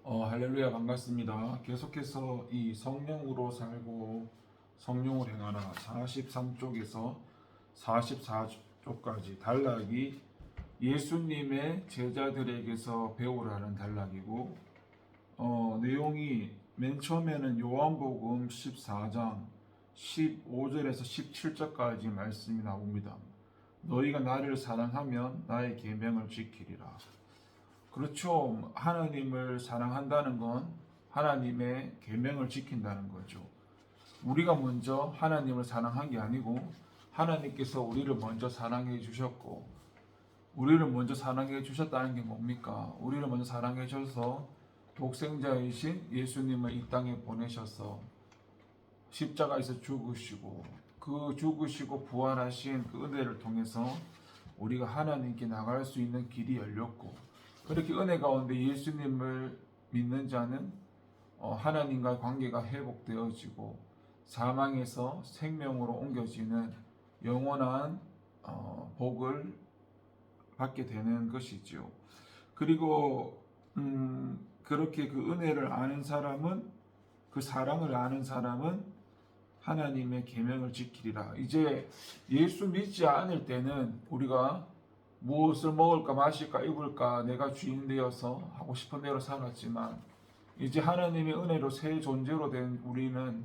할렐루야 반갑습니다. 계속해서 이 성령으로 살고 성령을 행하라 43쪽에서 44쪽까지 단락이 예수님의 제자들에게서 배우라는 단락이고 내용이 맨 처음에는 요한복음 14장 15절에서 17절까지 말씀이 나옵니다. 너희가 나를 사랑하면 나의 계명을 지키리라. 그렇죠. 하나님을 사랑한다는 건 하나님의 계명을 지킨다는 거죠. 우리가 먼저 하나님을 사랑한 게 아니고 하나님께서 우리를 먼저 사랑해 주셨고, 우리를 먼저 사랑해 주셨다는 게 뭡니까? 우리를 먼저 사랑해 주셔서 독생자이신 예수님을 이 땅에 보내셔서 십자가에서 죽으시고, 그 죽으시고 부활하신 그 은혜를 통해서 우리가 하나님께 나갈 수 있는 길이 열렸고, 그렇게 은혜 가운데 예수님을 믿는 자는 하나님과의 관계가 회복되어지고 사망에서 생명으로 옮겨지는 영원한 복을 받게 되는 것이지요. 그리고 그렇게 그 은혜를 아는 사람은, 그 사랑을 아는 사람은 하나님의 계명을 지키리라. 이제 예수 믿지 않을 때는 우리가 무엇을 먹을까 마실까 입을까 내가 주인 되어서 하고 싶은 대로 살았지만, 이제 하나님의 은혜로 새 존재로 된 우리는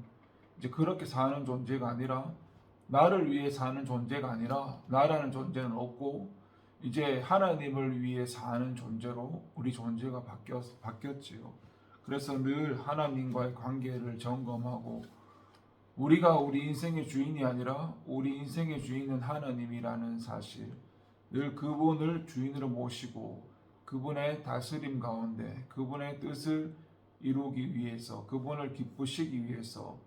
이제 그렇게 사는 존재가 아니라, 나를 위해 사는 존재가 아니라, 나라는 존재는 없고 이제 하나님을 위해 사는 존재로 우리 존재가 바뀌었지요. 그래서 늘 하나님과의 관계를 점검하고, 우리가 우리 인생의 주인이 아니라 우리 인생의 주인은 하나님이라는 사실, 늘 그분을 주인으로 모시고 그분의 다스림 가운데 그분의 뜻을 이루기 위해서, 그분을 기쁘시기 위해서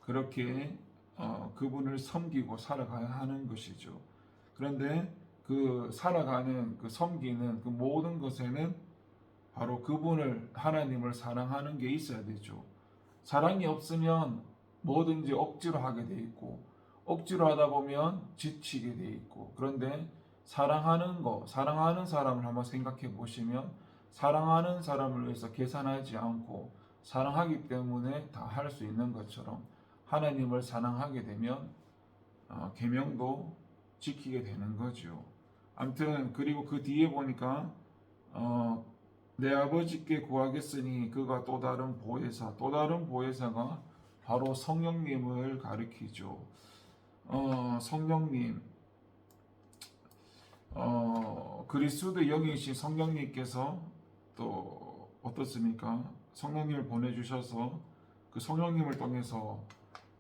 그렇게 그분을 섬기고 살아가야 하는 것이죠. 그런데 그 살아가는, 그 섬기는 그 모든 것에는 바로 그분을, 하나님을 사랑하는 게 있어야 되죠. 사랑이 없으면 뭐든지 억지로 하게 돼 있고, 억지로 하다 보면 지치게 돼 있고, 그런데 사랑하는 거, 사랑하는 사람을 한번 생각해 보시면, 사랑하는 사람을 위해서 계산하지 않고 사랑하기 때문에 다 할 수 있는 것처럼 하나님을 사랑하게 되면 계명도 지키게 되는 거죠. 아무튼 그리고 그 뒤에 보니까 내 아버지께 구하겠으니 그가 또 다른 보혜사, 또 다른 보혜사가 바로 성령님을 가리키죠. 성령님, 그리스도의 영이신 성령님께서 또 어떻습니까? 성령님을 보내주셔서 그 성령님을 통해서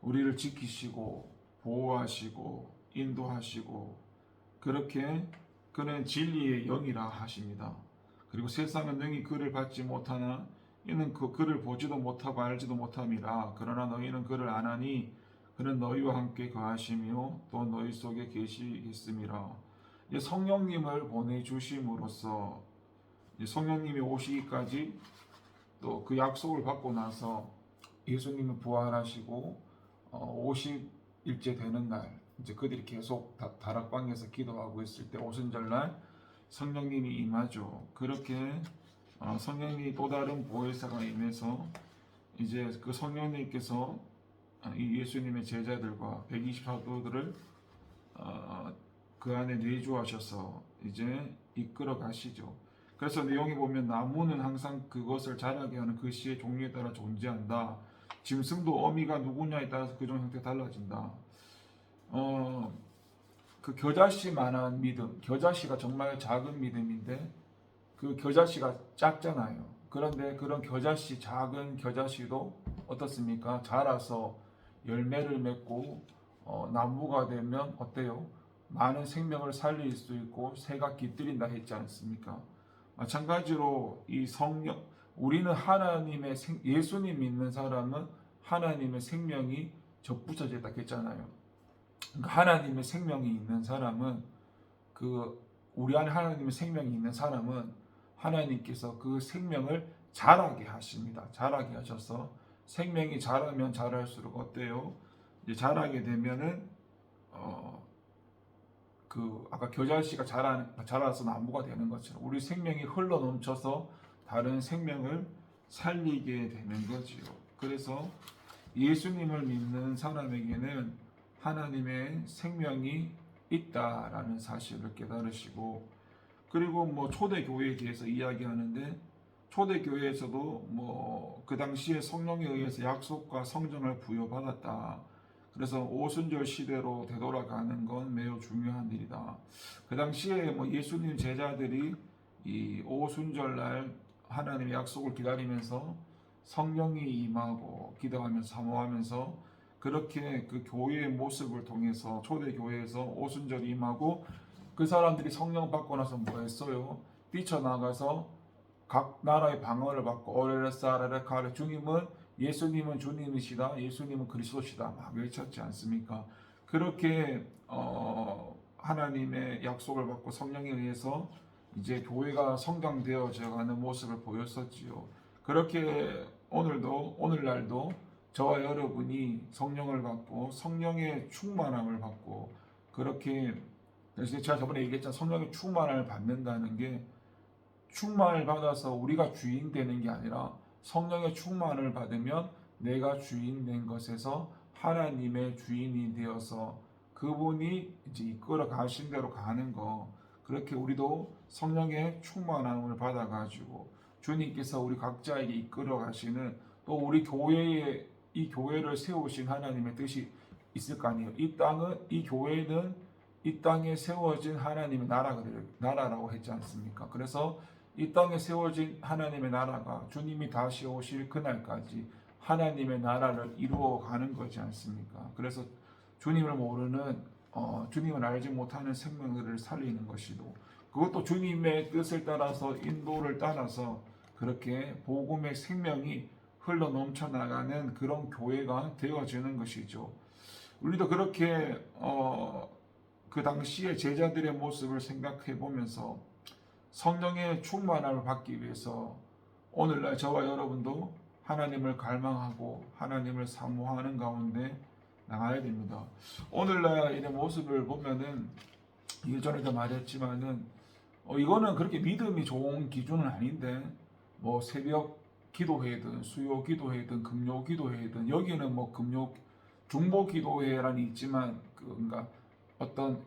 우리를 지키시고 보호하시고 인도하시고, 그렇게 그는 진리의 영이라 하십니다. 그리고 세상은 능히 그를 받지 못하나 이는 그 그를 보지도 못하고 알지도 못함이라. 그러나 너희는 그를 아나니 그는 너희와 함께 거하시며 또 너희 속에 계시겠음이라. 성령님을 보내주심으로써 성령님이 오시기까지, 또 그 약속을 받고 나서 예수님이 부활하시고 50일째 되는 날, 이제 그들이 계속 다락방에서 기도하고 있을 때 오순절날 성령님이 임하죠. 그렇게 성령님이 또 다른 보혜사가 임해서 이제 그 성령님께서 이 예수님의 제자들과 120사도들을 그 안에 내주하셔서 이제 이끌어 가시죠. 그래서 내용에 보면 나무는 항상 그것을 자라게 하는 그 씨의 종류에 따라 존재한다. 짐승도 어미가 누구냐에 따라서 그 종 형태가 달라진다. 그 겨자씨만한 믿음, 겨자씨가 정말 작은 믿음인데 그 겨자씨가 작잖아요. 그런데 그런 겨자씨, 작은 겨자씨도 어떻습니까? 자라서 열매를 맺고 나무가 되면 어때요? 많은 생명을 살릴 수 있고 새가 깃들인다 했지 않습니까? 마찬가지로 이 성령, 우리는 하나님의 예수님 믿는 사람은 하나님의 생명이 접붙여져 있다 했잖아요. 그러니까 하나님의 생명이 있는 사람은, 그 우리 안에 하나님의 생명이 있는 사람은 하나님께서 그 생명을 자라게 하십니다. 자라게 하셔서 생명이 자라면 자랄수록 어때요? 이제 자라게 되면은 그 아까 겨자씨가 자라서 나무가 되는 것처럼 우리 생명이 흘러 넘쳐서 다른 생명을 살리게 되는 거지요. 그래서 예수님을 믿는 사람에게는 하나님의 생명이 있다라는 사실을 깨달으시고, 그리고 뭐 초대교회에 대해서 이야기하는데, 초대교회에서도 뭐 그 당시에 성령에 의해서 약속과 성정을 부여받았다. 그래서 오순절 시대로 되돌아가는 건 매우 중요한 일이다. 그 당시에 뭐 예수님 제자들이 이 오순절날 하나님의 약속을 기다리면서 성령이 임하고 기도하면서 사모하면서 그렇게 그 교회의 모습을 통해서 초대교회에서 오순절이 임하고, 그 사람들이 성령 받고 나서 뭐 했어요? 뛰쳐나가서 각 나라의 방언을 받고 오레레사라레카레, 주님은 예수님은 주님이시다, 예수님은 그리스도시다 막 외쳤지 않습니까? 그렇게 하나님의 약속을 받고 성령에 의해서 이제 교회가 성장되어져 가는 모습을 보였었지요. 그렇게 오늘날도 저와 여러분이 성령을 받고 성령의 충만함을 받고, 그렇게, 그래서 제가 저번에 얘기했잖아요. 성령의 충만함을 받는다는 게 충만을 받아서 우리가 주인 되는 게 아니라, 성령의 충만을 받으면 내가 주인 된 것에서 하나님의 주인이 되어서 그분이 이제 이끌어 가신 대로 가는 거. 그렇게 우리도 성령의 충만함을 받아가지고 주님께서 우리 각자에게 이끌어 가시는, 또 우리 교회에 이 교회를 세우신 하나님의 뜻이 있을 거 아니에요. 이 교회는 이 땅에 세워진 하나님의 나라라고 했지 않습니까? 그래서 이 땅에 세워진 하나님의 나라가 주님이 다시 오실 그날까지 하나님의 나라를 이루어가는 거지 않습니까? 그래서 주님을 모르는, 주님을 알지 못하는 생명들을 살리는 것이고, 그것도 주님의 뜻을 따라서 인도를 따라서 그렇게 복음의 생명이 흘러 넘쳐나가는 그런 교회가 되어지는 것이죠. 우리도 그렇게 그 당시에 제자들의 모습을 생각해 보면서 성령의 충만함을 받기 위해서 오늘날 저와 여러분도 하나님을 갈망하고 하나님을 사모하는 가운데 나가야 됩니다. 오늘날 이런 모습을 보면은, 예전에도 말했지만은 이거는 그렇게 믿음이 좋은 기준은 아닌데, 뭐 새벽 기도회든 수요 기도회든 금요 기도회든, 여기는 뭐 금요 중보 기도회란이 있지만 그러니까 어떤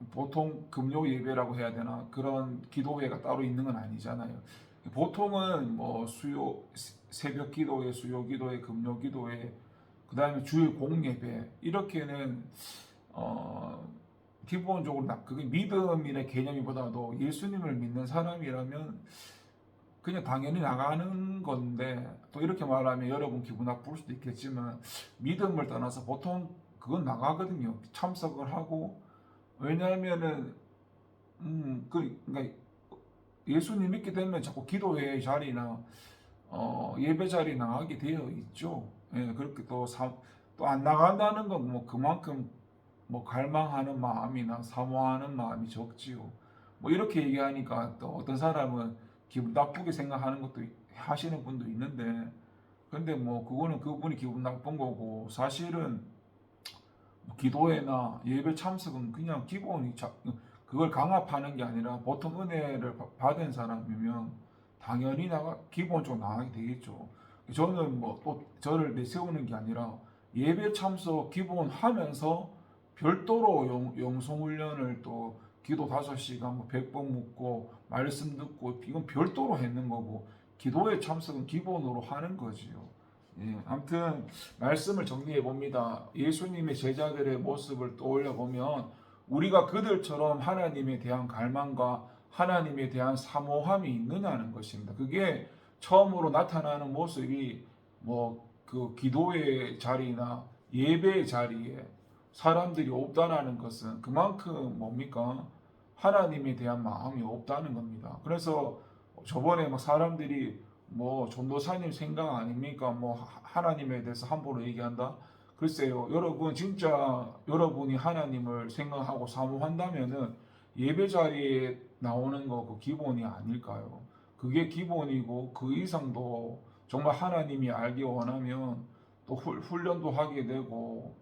보통 금요 예배라고 해야 되나, 그런 기도회가 따로 있는 건 아니잖아요. 보통은 뭐 새벽 기도회, 수요 기도회, 금요 기도회, 그 다음에 주일 공예배, 이렇게는 기본적으로 그게 믿음이라는 개념이보다도 예수님을 믿는 사람이라면 그냥 당연히 나가는 건데, 또 이렇게 말하면 여러분 기분 나쁠 수도 있겠지만 믿음을 떠나서 보통 그건 나가거든요. 참석을 하고. 왜냐하면은 그러니까 예수님 믿게 되면 자꾸 기도회 자리나 예배 자리 나가게 되어 있죠. 예, 그렇게 또 안 나간다는 건 뭐 그만큼 뭐 갈망하는 마음이나 사모하는 마음이 적지요. 뭐 이렇게 얘기하니까 또 어떤 사람은 기분 나쁘게 생각하는 것도 하시는 분도 있는데, 근데 뭐 그거는 그분이 기분 나쁜 거고, 사실은 기도회나 예배 참석은 그냥 기본이, 그걸 강압하는 게 아니라 보통 은혜를 받은 사람이면 당연히 기본적으로 나가게 되겠죠. 저는 뭐 또 저를 내세우는 게 아니라 예배 참석 기본 하면서 별도로 영성훈련을, 또 기도 5시간 뭐 100번 묻고 말씀 듣고, 이건 별도로 했는 거고, 기도회 참석은 기본으로 하는 거지요. 예, 아무튼 말씀을 정리해 봅니다. 예수님의 제자들의 모습을 떠올려 보면 우리가 그들처럼 하나님에 대한 갈망과 하나님에 대한 사모함이 있느냐는 것입니다. 그게 처음으로 나타나는 모습이 뭐 그 기도의 자리나 예배의 자리에 사람들이 없다라는 것은 그만큼 뭡니까? 하나님에 대한 마음이 없다는 겁니다. 그래서 저번에 막 사람들이 뭐 전도사님 생각 아닙니까? 뭐 하나님에 대해서 함부로 얘기한다? 글쎄요, 여러분 진짜 여러분이 하나님을 생각하고 사모한다면은 예배 자리에 나오는 거 그 기본이 아닐까요? 그게 기본이고, 그 이상도 정말 하나님이 알기 원하면 또 훈련도 하게 되고,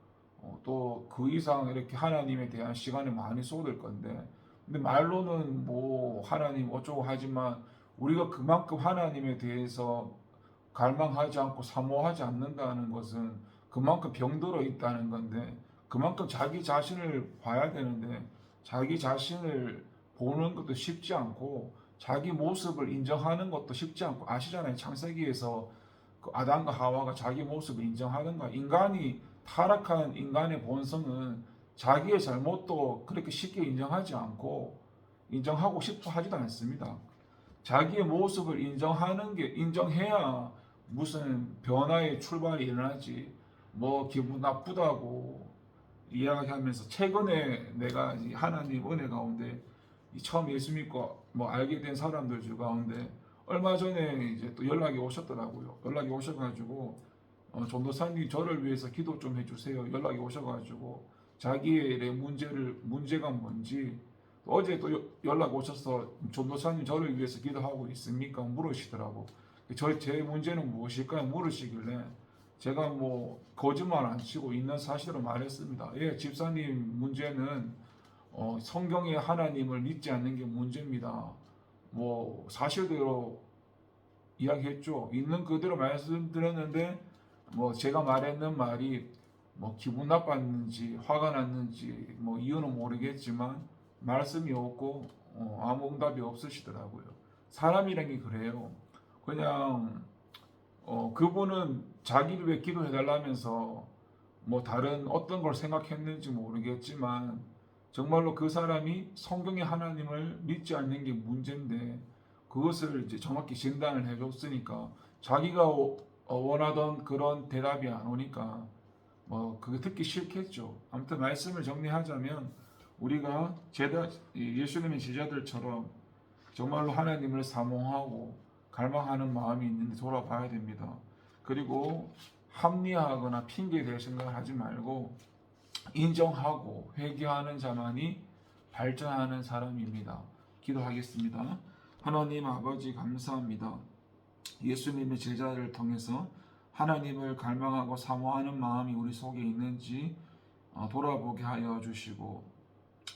또 그 이상 이렇게 하나님에 대한 시간을 많이 쏟을 건데, 근데 말로는 뭐 하나님 어쩌고 하지만 우리가 그만큼 하나님에 대해서 갈망하지 않고 사모하지 않는다는 것은 그만큼 병들어 있다는 건데, 그만큼 자기 자신을 봐야 되는데 자기 자신을 보는 것도 쉽지 않고 자기 모습을 인정하는 것도 쉽지 않고, 아시잖아요. 창세기에서 그 아담과 하와가 자기 모습을 인정하던가. 인간이 타락한 인간의 본성은 자기의 잘못도 그렇게 쉽게 인정하지 않고 인정하고 싶어 하지도 않습니다. 자기의 모습을 인정하는 게, 인정해야 무슨 변화의 출발이 일어나지. 뭐 기분 나쁘다고 이야기하면서, 최근에 내가 이 하나님 은혜 가운데 처음 예수 믿고 뭐 알게 된 사람들 중 가운데 얼마 전에 이제 또 연락이 오셨더라고요. 연락이 오셔가지고 전도사님 저를 위해서 기도 좀 해주세요. 연락이 오셔가지고 자기의 문제가 뭔지, 어제 또 연락 오셔서 전도사님 저를 위해서 기도하고 있습니까? 물으시더라고. 제 문제는 무엇일까요? 물으시길래 제가 뭐 거짓말 안 치고 있는 사실을 말했습니다. 예, 집사님 문제는 성경의 하나님을 믿지 않는 게 문제입니다. 뭐 사실대로 이야기했죠. 있는 그대로 말씀드렸는데 뭐 제가 말했는 말이 뭐 기분 나빴는지 화가 났는지 뭐 이유는 모르겠지만 말씀이 없고 아무 응답이 없으시더라고요. 사람이란 게 그래요. 그냥 그분은 자기를 위해 기도해달라면서 뭐 다른 어떤 걸 생각했는지 모르겠지만 정말로 그 사람이 성경의 하나님을 믿지 않는 게 문제인데, 그것을 이제 정확히 진단을 해줬으니까 자기가 원하던 그런 대답이 안 오니까 뭐 그거 듣기 싫겠죠. 아무튼 말씀을 정리하자면, 우리가 예수님의 제자들처럼 정말로 하나님을 사모하고 갈망하는 마음이 있는데 돌아봐야 됩니다. 그리고 합리화하거나 핑계 댈 생각을 하지 말고 인정하고 회개하는 자만이 발전하는 사람입니다. 기도하겠습니다. 하나님 아버지, 감사합니다. 예수님의 제자를 통해서 하나님을 갈망하고 사모하는 마음이 우리 속에 있는지 돌아보게 하여 주시고,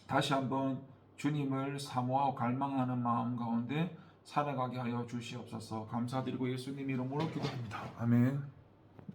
다시 한번 주님을 사모하고 갈망하는 마음 가운데 살아가게 하여 주시옵소서. 감사드리고 예수님 이름으로 기도합니다. 아멘.